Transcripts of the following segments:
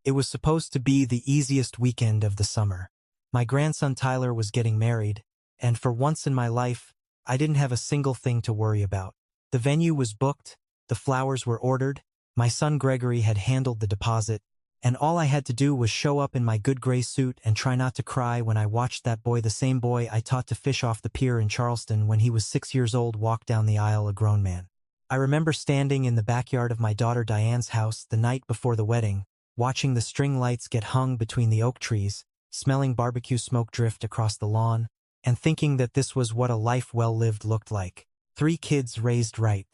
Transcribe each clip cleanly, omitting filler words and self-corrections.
It was supposed to be the easiest weekend of the summer. My grandson Tyler was getting married, and for once in my life, I didn't have a single thing to worry about. The venue was booked, the flowers were ordered, my son Gregory had handled the deposit, and all I had to do was show up in my good gray suit and try not to cry when I watched that boy, the same boy I taught to fish off the pier in Charleston when he was 6 years old, walk down the aisle a grown man. I remember standing in the backyard of my daughter Diane's house the night before the wedding, watching the string lights get hung between the oak trees, smelling barbecue smoke drift across the lawn, and thinking that this was what a life well lived looked like. 3 kids raised right.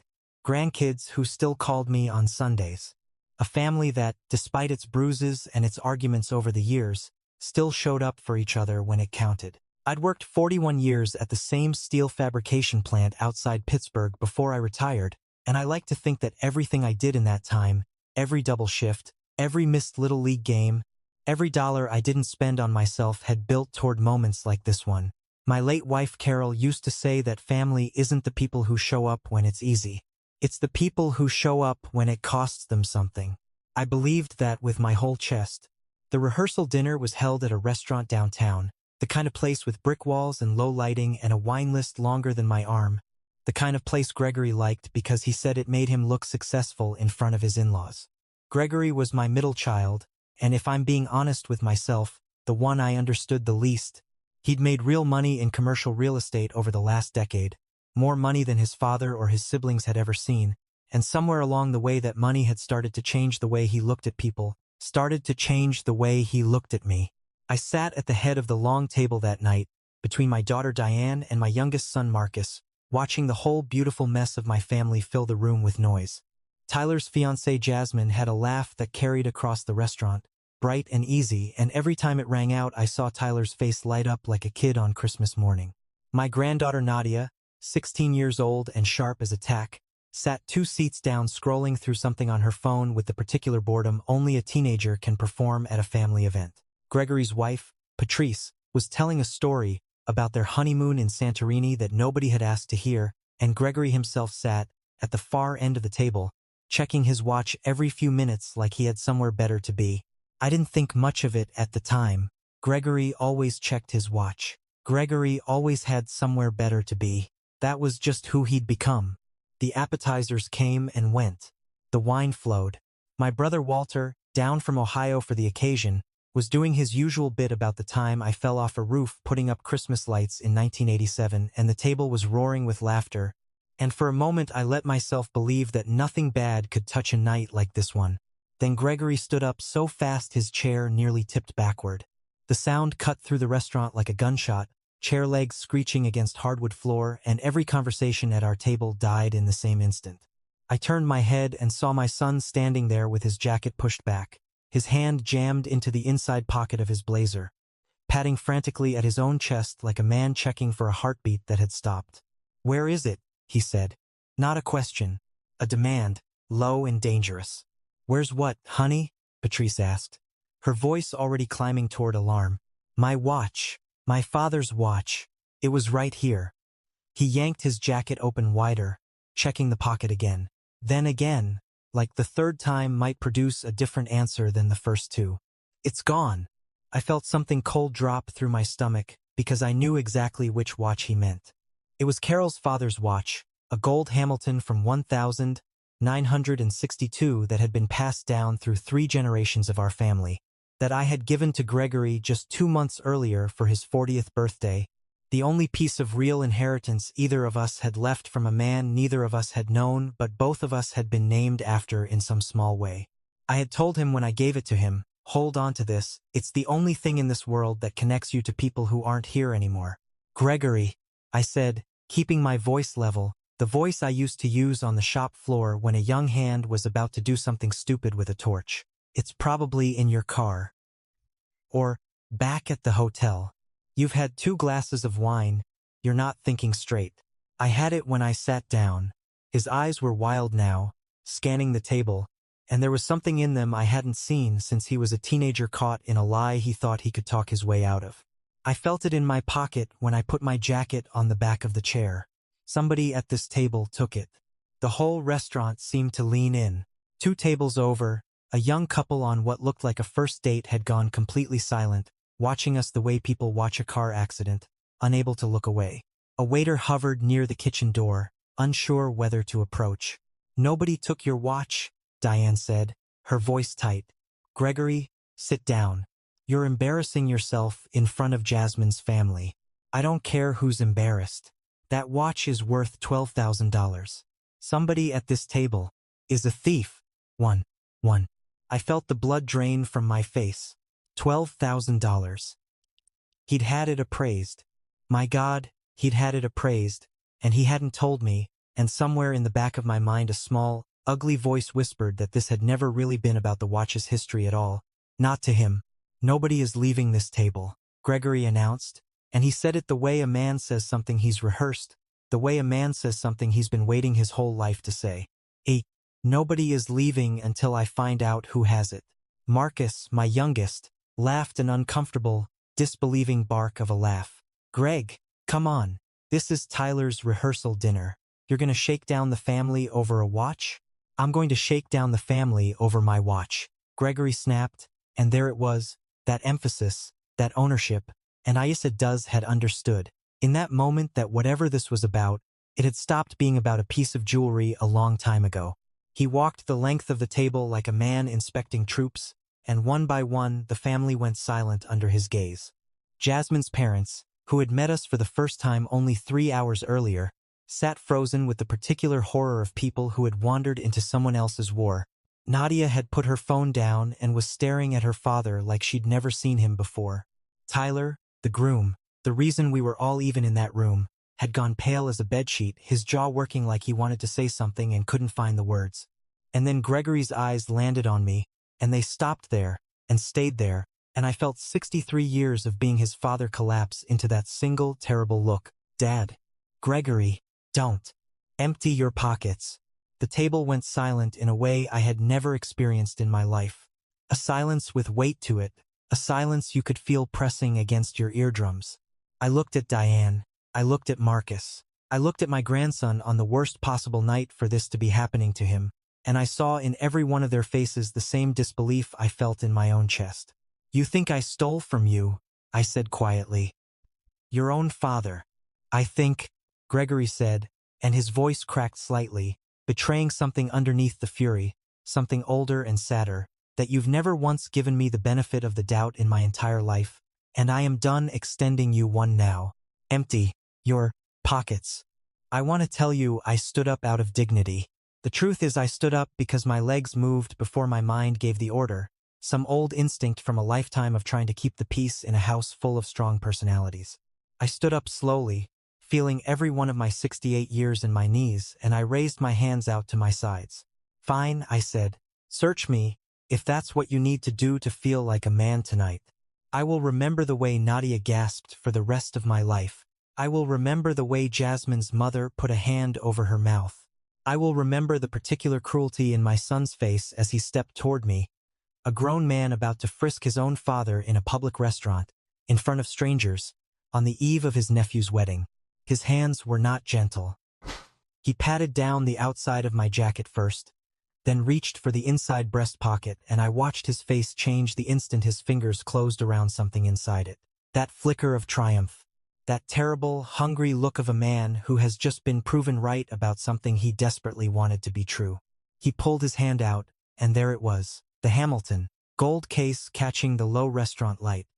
Grandkids who still called me on Sundays. A family that, despite its bruises and its arguments over the years, still showed up for each other when it counted. I'd worked 41 years at the same steel fabrication plant outside Pittsburgh before I retired, and I like to think that everything I did in that time, every double shift, every missed Little League game, every dollar I didn't spend on myself had built toward moments like this one. My late wife Carol used to say that family isn't the people who show up when it's easy. It's the people who show up when it costs them something. I believed that with my whole chest. The rehearsal dinner was held at a restaurant downtown, the kind of place with brick walls and low lighting and a wine list longer than my arm, the kind of place Gregory liked because he said it made him look successful in front of his in-laws. Gregory was my middle child, and if I'm being honest with myself, the one I understood the least. He'd made real money in commercial real estate over the last decade, more money than his father or his siblings had ever seen, and somewhere along the way that money had started to change the way he looked at people, started to change the way he looked at me. I sat at the head of the long table that night, between my daughter Diane and my youngest son Marcus, watching the whole beautiful mess of my family fill the room with noise. Tyler's fiancée Jasmine had a laugh that carried across the restaurant, bright and easy, and every time it rang out I saw Tyler's face light up like a kid on Christmas morning. My granddaughter Nadia, 16 years old and sharp as a tack, sat 2 seats down scrolling through something on her phone with the particular boredom only a teenager can perform at a family event. Gregory's wife, Patrice, was telling a story about their honeymoon in Santorini that nobody had asked to hear, and Gregory himself sat, at the far end of the table, checking his watch every few minutes like he had somewhere better to be. I didn't think much of it at the time. Gregory always checked his watch. Gregory always had somewhere better to be. That was just who he'd become. The appetizers came and went. The wine flowed. My brother Walter, down from Ohio for the occasion, was doing his usual bit about the time I fell off a roof putting up Christmas lights in 1987 and the table was roaring with laughter, and for a moment I let myself believe that nothing bad could touch a night like this one. Then Gregory stood up so fast his chair nearly tipped backward. The sound cut through the restaurant like a gunshot, chair legs screeching against hardwood floor, and every conversation at our table died in the same instant. I turned my head and saw my son standing there with his jacket pushed back, his hand jammed into the inside pocket of his blazer, patting frantically at his own chest like a man checking for a heartbeat that had stopped. "Where is it?" he said. Not a question, a demand, low and dangerous. "Where's what, honey?" Patrice asked, her voice already climbing toward alarm. "My watch. My father's watch. It was right here." He yanked his jacket open wider, checking the pocket again. Then again, like the third time might produce a different answer than the first 2. "It's gone." I felt something cold drop through my stomach because I knew exactly which watch he meant. It was Carol's father's watch, a gold Hamilton from 1962 that had been passed down through 3 generations of our family, that I had given to Gregory just 2 months earlier for his 40th birthday, the only piece of real inheritance either of us had left from a man neither of us had known but both of us had been named after in some small way. I had told him when I gave it to him, "Hold on to this, it's the only thing in this world that connects you to people who aren't here anymore." "Gregory," I said, keeping my voice level, the voice I used to use on the shop floor when a young hand was about to do something stupid with a torch. "It's probably in your car. Or back at the hotel. You've had 2 glasses of wine. You're not thinking straight." I had it when I sat down. His eyes were wild now, scanning the table, and there was something in them I hadn't seen since he was a teenager caught in a lie he thought he could talk his way out of. I felt it in my pocket when I put my jacket on the back of the chair. Somebody at this table took it. The whole restaurant seemed to lean in. 2 tables over, A young couple on what looked like a first date had gone completely silent, watching us the way people watch a car accident, unable to look away. A waiter hovered near the kitchen door, unsure whether to approach. "Nobody took your watch," Diane said, her voice tight. "Gregory, sit down. You're embarrassing yourself in front of Jasmine's family." "I don't care who's embarrassed. That watch is worth $12,000. Somebody at this table is a thief." One. I felt the blood drain from my face. $12,000. He'd had it appraised. My God, he'd had it appraised, and he hadn't told me, and somewhere in the back of my mind a small, ugly voice whispered that this had never really been about the watch's history at all. Not to him. "Nobody is leaving this table," Gregory announced, and he said it the way a man says something he's rehearsed, the way a man says something he's been waiting his whole life to say. "Nobody is leaving until I find out who has it." Marcus, my youngest, laughed an uncomfortable, disbelieving bark of a laugh. "Greg, come on. This is Tyler's rehearsal dinner. You're going to shake down the family over a watch?" "I'm going to shake down the family over my watch," Gregory snapped, and there it was, that emphasis, that ownership, and Aissa had understood. In that moment that whatever this was about, it had stopped being about a piece of jewelry a long time ago. He walked the length of the table like a man inspecting troops, and one by one the family went silent under his gaze. Jasmine's parents, who had met us for the first time only 3 hours earlier, sat frozen with the particular horror of people who had wandered into someone else's war. Nadia had put her phone down and was staring at her father like she'd never seen him before. Tyler, the groom, the reason we were all even in that room, had gone pale as a bedsheet, his jaw working like he wanted to say something and couldn't find the words. And then Gregory's eyes landed on me, and they stopped there, and stayed there, and I felt 63 years of being his father collapse into that single terrible look. "Dad." "Gregory, don't. Empty your pockets." The table went silent in a way I had never experienced in my life. A silence with weight to it, a silence you could feel pressing against your eardrums. I looked at Diane. I looked at Marcus. I looked at my grandson on the worst possible night for this to be happening to him, and I saw in every one of their faces the same disbelief I felt in my own chest. "You think I stole from you?" I said quietly. "Your own father." "I think," Gregory said, and his voice cracked slightly, betraying something underneath the fury, something older and sadder, "that you've never once given me the benefit of the doubt in my entire life, and I am done extending you one now. Empty your pockets." I want to tell you I stood up out of dignity. The truth is I stood up because my legs moved before my mind gave the order, some old instinct from a lifetime of trying to keep the peace in a house full of strong personalities. I stood up slowly, feeling every one of my 68 years in my knees, and I raised my hands out to my sides. "Fine," I said. "Search me, if that's what you need to do to feel like a man tonight. I will remember the way Nadia gasped for the rest of my life. I will remember the way Jasmine's mother put a hand over her mouth. I will remember the particular cruelty in my son's face as he stepped toward me, a grown man about to frisk his own father in a public restaurant, in front of strangers, on the eve of his nephew's wedding. His hands were not gentle. He patted down the outside of my jacket first, then reached for the inside breast pocket, and I watched his face change the instant his fingers closed around something inside it. That flicker of triumph. That terrible, hungry look of a man who has just been proven right about something he desperately wanted to be true. He pulled his hand out, and there it was, the Hamilton, gold case catching the low restaurant light,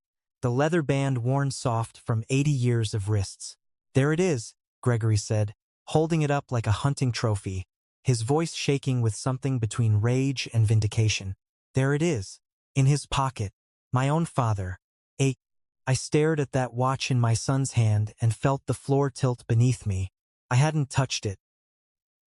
the leather band worn soft from 80 years of wrists. "There it is," Gregory said, holding it up like a hunting trophy, his voice shaking with something between rage and vindication. "There it is, in his pocket, my own father. I stared at that watch in my son's hand and felt the floor tilt beneath me. I hadn't touched it.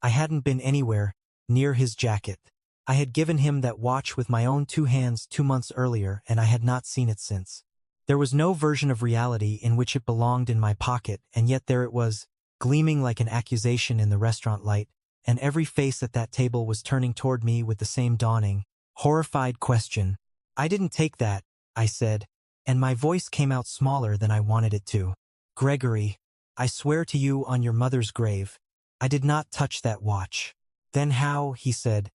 I hadn't been anywhere near his jacket. I had given him that watch with my own 2 hands 2 months earlier, and I had not seen it since. There was no version of reality in which it belonged in my pocket, and yet there it was, gleaming like an accusation in the restaurant light, and every face at that table was turning toward me with the same dawning, horrified question. "I didn't take that," I said, and my voice came out smaller than I wanted it to. "Gregory, I swear to you on your mother's grave, I did not touch that watch." "Then how," he said,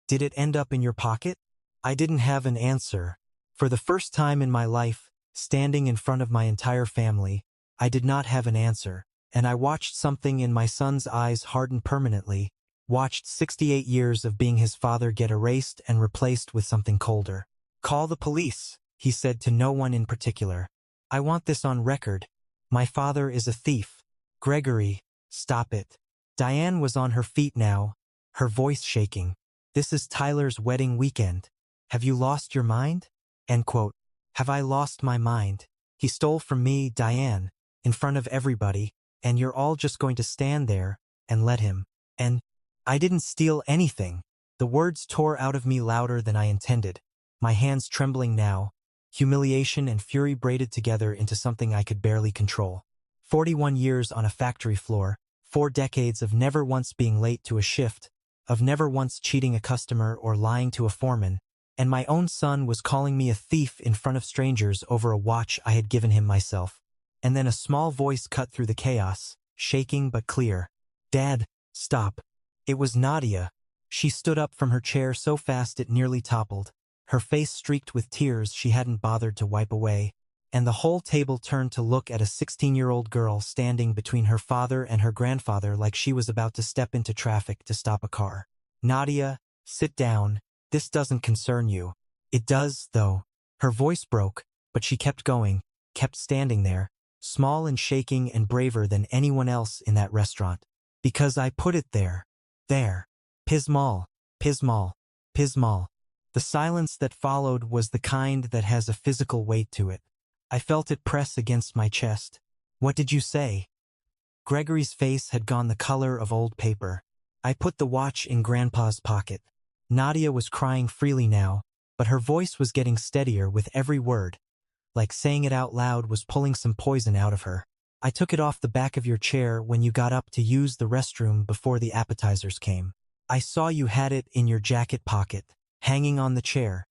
"did it end up in your pocket?" I didn't have an answer. For the first time in my life, standing in front of my entire family, I did not have an answer, and I watched something in my son's eyes harden permanently, watched 68 years of being his father get erased and replaced with something colder. "Call the police," he said to no one in particular. "I want this on record. My father is a thief." "Gregory, stop it." Diane was on her feet now, her voice shaking. "This is Tyler's wedding weekend. Have you lost your mind?" End quote. Have I lost my mind? He stole from me, Diane, in front of everybody, and you're all just going to stand there and let him. And I didn't steal anything. The words tore out of me louder than I intended, my hands trembling now, humiliation and fury braided together into something I could barely control. 41 years on a factory floor, 4 decades of never once being late to a shift, of never once cheating a customer or lying to a foreman, and my own son was calling me a thief in front of strangers over a watch I had given him myself. And then a small voice cut through the chaos, shaking but clear. "Dad, stop." It was Nadia. She stood up from her chair so fast it nearly toppled, her face streaked with tears she hadn't bothered to wipe away, and the whole table turned to look at a 16-year-old girl standing between her father and her grandfather like she was about to step into traffic to stop a car. "Nadia, sit down. This doesn't concern you." "It does, though." Her voice broke, but she kept going, kept standing there, small and shaking and braver than anyone else in that restaurant. "Because I put it there. There. Pismal, pismal, pismal." The silence that followed was the kind that has a physical weight to it. I felt it press against my chest. "What did you say?" Gregory's face had gone the color of old paper. "I put the watch in Grandpa's pocket." Nadia was crying freely now, but her voice was getting steadier with every word, like saying it out loud was pulling some poison out of her. "I took it off the back of your chair when you got up to use the restroom before the appetizers came. I saw you had it in your jacket pocket, hanging on the chair.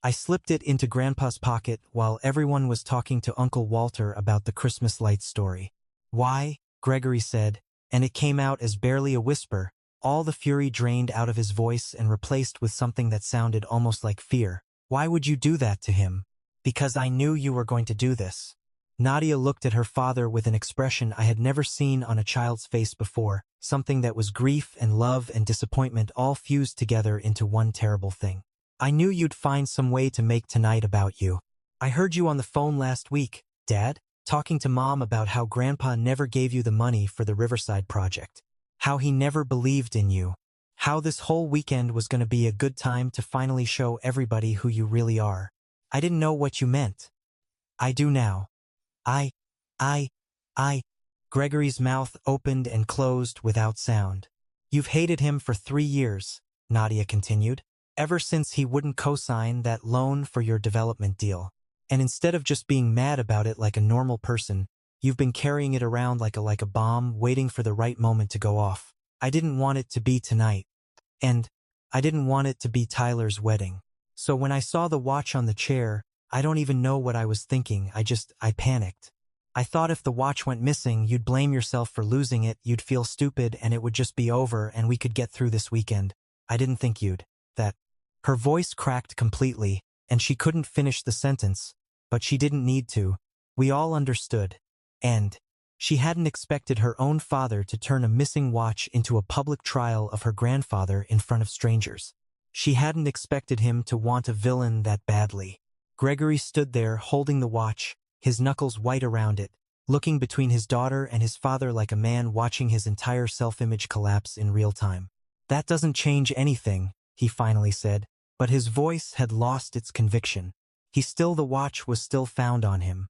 I slipped it into Grandpa's pocket while everyone was talking to Uncle Walter about the Christmas lights story." "Why?" Gregory said, and it came out as barely a whisper, all the fury drained out of his voice and replaced with something that sounded almost like fear. "Why would you do that to him?" "Because I knew you were going to do this." Nadia looked at her father with an expression I had never seen on a child's face before, something that was grief and love and disappointment all fused together into one terrible thing. "I knew you'd find some way to make tonight about you. I heard you on the phone last week, Dad, talking to Mom about how Grandpa never gave you the money for the Riverside project. How he never believed in you. How this whole weekend was going to be a good time to finally show everybody who you really are. I didn't know what you meant. I do now. I. Gregory's mouth opened and closed without sound. "You've hated him for 3 years, Nadia continued, "ever since he wouldn't co-sign that loan for your development deal. And instead of just being mad about it like a normal person, you've been carrying it around like a bomb, waiting for the right moment to go off. I didn't want it to be tonight. And I didn't want it to be Tyler's wedding. So when I saw the watch on the chair, I don't even know what I was thinking. I panicked. I thought if the watch went missing, you'd blame yourself for losing it, you'd feel stupid, and it would just be over and we could get through this weekend. I didn't think you'd. That." Her voice cracked completely, and she couldn't finish the sentence, but she didn't need to. We all understood. And she hadn't expected her own father to turn a missing watch into a public trial of her grandfather in front of strangers. She hadn't expected him to want a villain that badly. Gregory stood there holding the watch, his knuckles white around it, looking between his daughter and his father like a man watching his entire self-image collapse in real time. "That doesn't change anything," he finally said, but his voice had lost its conviction. The watch was still found on him.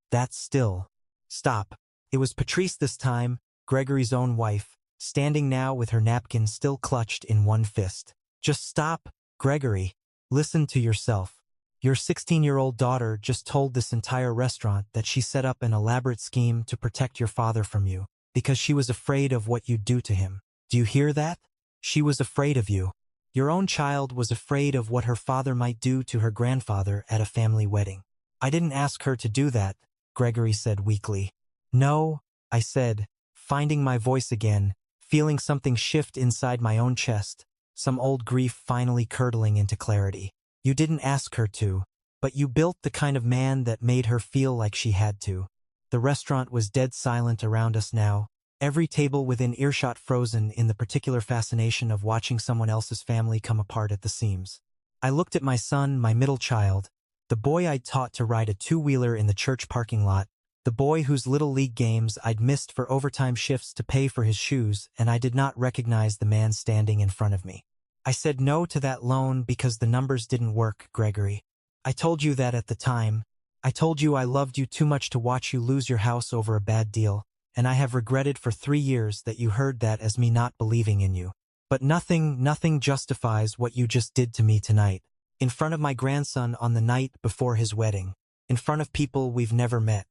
"That's still." "Stop." It was Patrice this time, Gregory's own wife, standing now with her napkin still clutched in one fist. "Just stop, Gregory. Listen to yourself. Your 16-year-old daughter just told this entire restaurant that she set up an elaborate scheme to protect your father from you, because she was afraid of what you'd do to him. Do you hear that? She was afraid of you. Your own child was afraid of what her father might do to her grandfather at a family wedding." "I didn't ask her to do that," Gregory said weakly. "No," I said, finding my voice again, feeling something shift inside my own chest. some old grief finally curdling into clarity. You didn't ask her to, but you built the kind of man that made her feel like she had to. The restaurant was dead silent around us now, every table within earshot frozen in the particular fascination of watching someone else's family come apart at the seams. I looked at my son, my middle child, the boy I'd taught to ride a two-wheeler in the church parking lot, the boy whose little league games I'd missed for overtime shifts to pay for his shoes, and I did not recognize the man standing in front of me. I said no to that loan because the numbers didn't work, Gregory. I told you that at the time. I told you I loved you too much to watch you lose your house over a bad deal, and I have regretted for 3 years that you heard that as me not believing in you. But nothing justifies what you just did to me tonight, in front of my grandson on the night before his wedding, in front of people we've never met.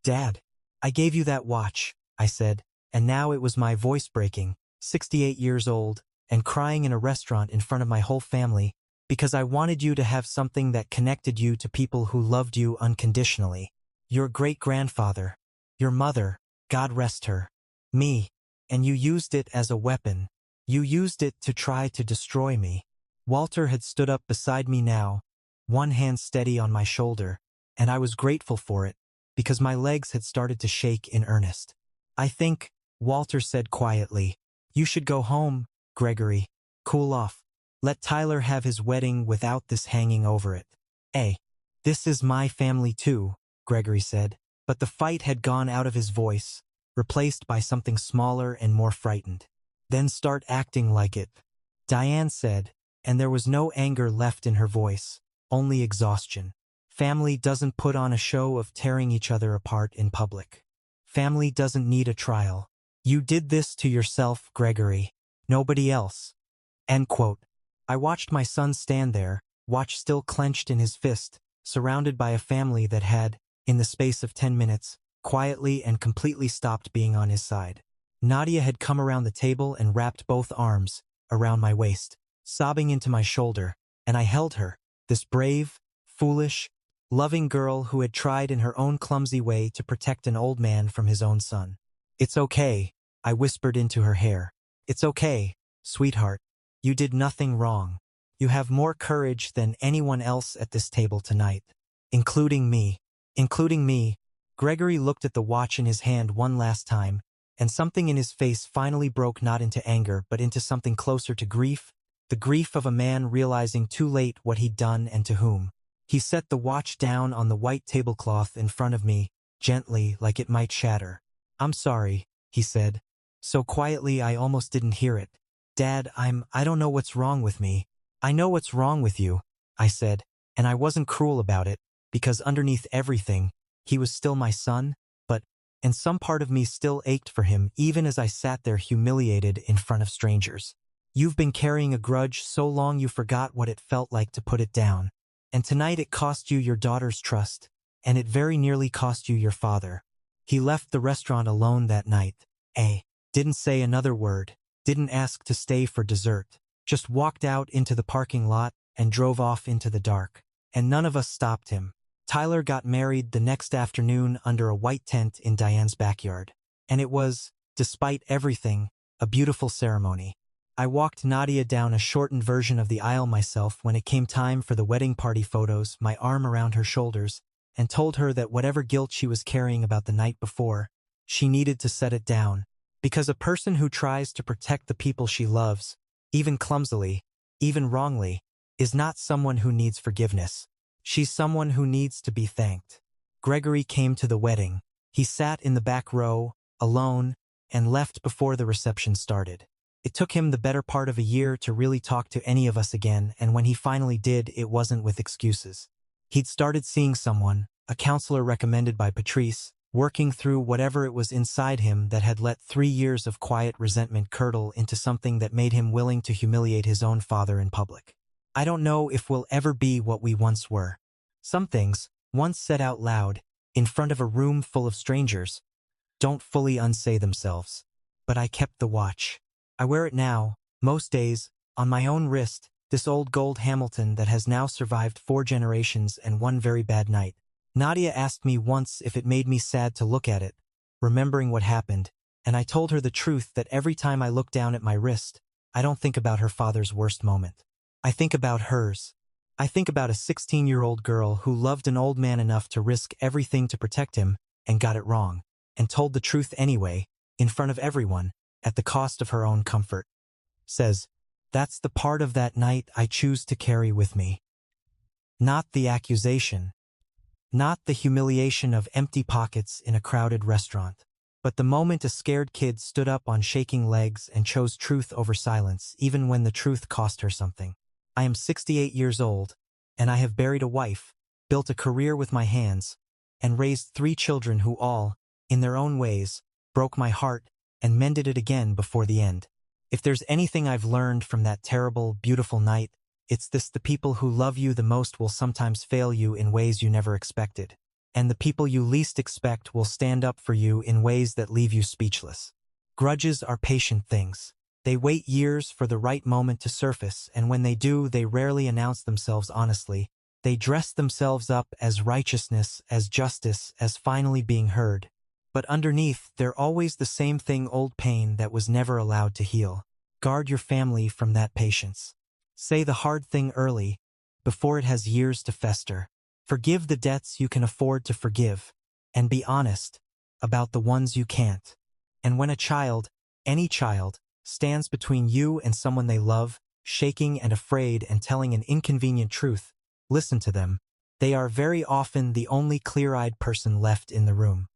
Dad, I gave you that watch, I said, and now it was my voice breaking, 68 years old, and crying in a restaurant in front of my whole family, because I wanted you to have something that connected you to people who loved you unconditionally. Your great-grandfather, your mother, God rest her, me, and you used it as a weapon. You used it to try to destroy me. Walter had stood up beside me now, one hand steady on my shoulder, and I was grateful for it, because my legs had started to shake in earnest. I think, Walter said quietly, you should go home, Gregory. Cool off. Let Tyler have his wedding without this hanging over it. This is my family too, Gregory said, but the fight had gone out of his voice, replaced by something smaller and more frightened. Then start acting like it, Diane said, and there was no anger left in her voice, only exhaustion. Family doesn't put on a show of tearing each other apart in public. Family doesn't need a trial. You did this to yourself, Gregory. Nobody else. End quote. I watched my son stand there, watch still clenched in his fist, surrounded by a family that had, in the space of 10 minutes, quietly and completely stopped being on his side. Nadia had come around the table and wrapped both arms around my waist, sobbing into my shoulder, and I held her, this brave, foolish, loving girl who had tried in her own clumsy way to protect an old man from his own son. It's okay, I whispered into her hair. It's okay, sweetheart. You did nothing wrong. You have more courage than anyone else at this table tonight. Including me. Including me. Gregory looked at the watch in his hand one last time, and something in his face finally broke not into anger but into something closer to grief, the grief of a man realizing too late what he'd done and to whom. He set the watch down on the white tablecloth in front of me, gently, like it might shatter. I'm sorry, he said, so quietly I almost didn't hear it. Dad, I don't know what's wrong with me. I know what's wrong with you, I said, and I wasn't cruel about it, because underneath everything, he was still my son, and some part of me still ached for him even as I sat there humiliated in front of strangers. You've been carrying a grudge so long you forgot what it felt like to put it down. And tonight it cost you your daughter's trust, and it very nearly cost you your father. He left the restaurant alone that night. Didn't say another word, didn't ask to stay for dessert, just walked out into the parking lot and drove off into the dark. And none of us stopped him. Tyler got married the next afternoon under a white tent in Diane's backyard. And it was, despite everything, a beautiful ceremony. I walked Nadia down a shortened version of the aisle myself when it came time for the wedding party photos, my arm around her shoulders, and told her that whatever guilt she was carrying about the night before, she needed to set it down. Because a person who tries to protect the people she loves, even clumsily, even wrongly, is not someone who needs forgiveness. She's someone who needs to be thanked. Gregory came to the wedding. He sat in the back row, alone, and left before the reception started. It took him the better part of a year to really talk to any of us again, and when he finally did, it wasn't with excuses. He'd started seeing someone, a counselor recommended by Patrice, working through whatever it was inside him that had let 3 years of quiet resentment curdle into something that made him willing to humiliate his own father in public. I don't know if we'll ever be what we once were. Some things, once said out loud, in front of a room full of strangers, don't fully unsay themselves. But I kept the watch. I wear it now, most days, on my own wrist, this old gold Hamilton that has now survived 4 generations and one very bad night. Nadia asked me once if it made me sad to look at it, remembering what happened, and I told her the truth that every time I looked down at my wrist, I don't think about her father's worst moment. I think about hers. I think about a 16-year-old girl who loved an old man enough to risk everything to protect him and got it wrong, and told the truth anyway, in front of everyone, at the cost of her own comfort. Says, that's the part of that night I choose to carry with me. Not the accusation. Not the humiliation of empty pockets in a crowded restaurant. But the moment a scared kid stood up on shaking legs and chose truth over silence, even when the truth cost her something. I am 68 years old, and I have buried a wife, built a career with my hands, and raised 3 children who all, in their own ways, broke my heart and mended it again before the end. If there's anything I've learned from that terrible, beautiful night, it's this: the people who love you the most will sometimes fail you in ways you never expected. And the people you least expect will stand up for you in ways that leave you speechless. Grudges are patient things. They wait years for the right moment to surface, and when they do, they rarely announce themselves honestly. They dress themselves up as righteousness, as justice, as finally being heard. But underneath, they're always the same thing: old pain that was never allowed to heal. Guard your family from that patience. Say the hard thing early, before it has years to fester. Forgive the debts you can afford to forgive, and be honest about the ones you can't. And when a child, any child, stands between you and someone they love, shaking and afraid and telling an inconvenient truth, listen to them. They are very often the only clear-eyed person left in the room.